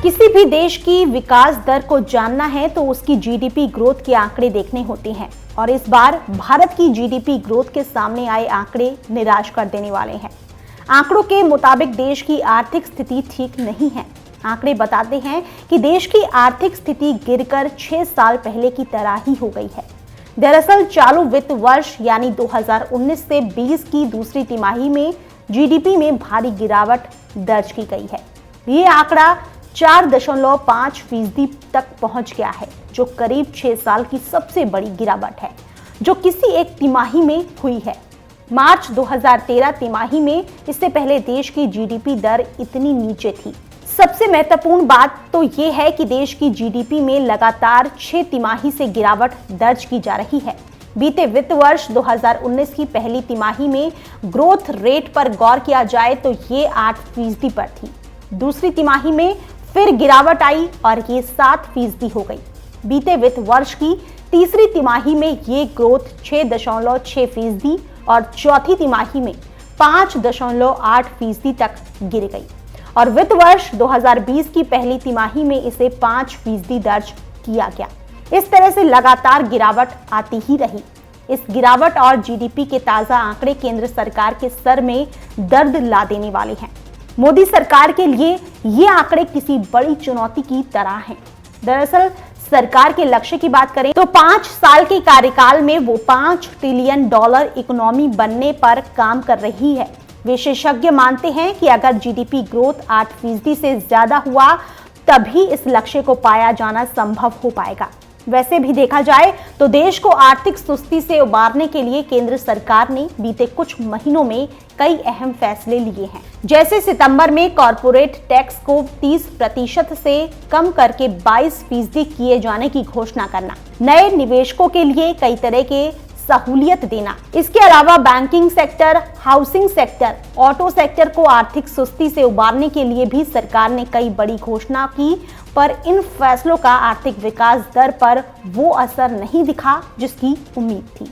किसी भी देश की विकास दर को जानना है तो उसकी जीडीपी ग्रोथ के आंकड़े देखने होते हैं और इस बार भारत की जीडीपी ग्रोथ के सामने आए आंकड़े निराश कर देने वाले हैं। आंकड़ों के मुताबिक देश की आर्थिक स्थिति ठीक नहीं है। आंकड़े बताते हैं कि देश की आर्थिक स्थिति गिरकर 6 साल पहले की तरह ही हो गई है। दरअसल चालू वित्त वर्ष यानी 2019 से 20 की दूसरी तिमाही में जीडीपी में भारी गिरावट दर्ज की गई है। ये आंकड़ा 4.5% तक पहुंच गया है, जो करीब 6 साल की सबसे बड़ी गिरावट है जो किसी एक तिमाही में हुई है। मार्च 2013 तिमाही में इससे पहले देश की जीडीपी दर इतनी नीचे थी। सबसे महत्वपूर्ण बात तो ये है कि देश की जीडीपी में लगातार 6 तिमाही से गिरावट दर्ज की जा रही है। बीते वित्त वर्ष 2019 की पहली तिमाही में ग्रोथ रेट पर गौर किया जाए तो ये 8% पर थी। दूसरी तिमाही में फिर गिरावट आई और ये 7% हो गई। बीते वित्त वर्ष की तीसरी तिमाही में ये ग्रोथ 6.6% और चौथी तिमाही में 5.8% तक गिर गई और वित्त वर्ष 2020 की पहली तिमाही में इसे 5% दर्ज किया गया। इस तरह से लगातार गिरावट आती ही रही। इस गिरावट और जीडीपी के ताजा आंकड़े केंद्र सरकार के सर में दर्द ला देने वाले हैं। मोदी सरकार के लिए ये आंकड़े किसी बड़ी चुनौती की तरह हैं। दरअसल सरकार के लक्ष्य की बात करें तो 5 साल के कार्यकाल में वो $5 ट्रिलियन इकोनॉमी बनने पर काम कर रही है। विशेषज्ञ मानते हैं कि अगर जीडीपी ग्रोथ 8% से ज्यादा हुआ तभी इस लक्ष्य को पाया जाना संभव हो पाएगा। वैसे भी देखा जाए तो देश को आर्थिक सुस्ती से उबारने के लिए केंद्र सरकार ने बीते कुछ महीनों में कई अहम फैसले लिए हैं, जैसे सितंबर में कॉर्पोरेट टैक्स को 30% से कम करके 22% किए जाने की घोषणा करना, नए निवेशकों के लिए कई तरह के सहूलियत देना। इसके अलावा banking sector, housing sector, auto sector को आर्थिक सुस्ती से उबारने के लिए भी सरकार ने कई बड़ी घोषणा की, पर इन फैसलों का आर्थिक विकास दर पर वो असर नहीं दिखा जिसकी उम्मीद थी।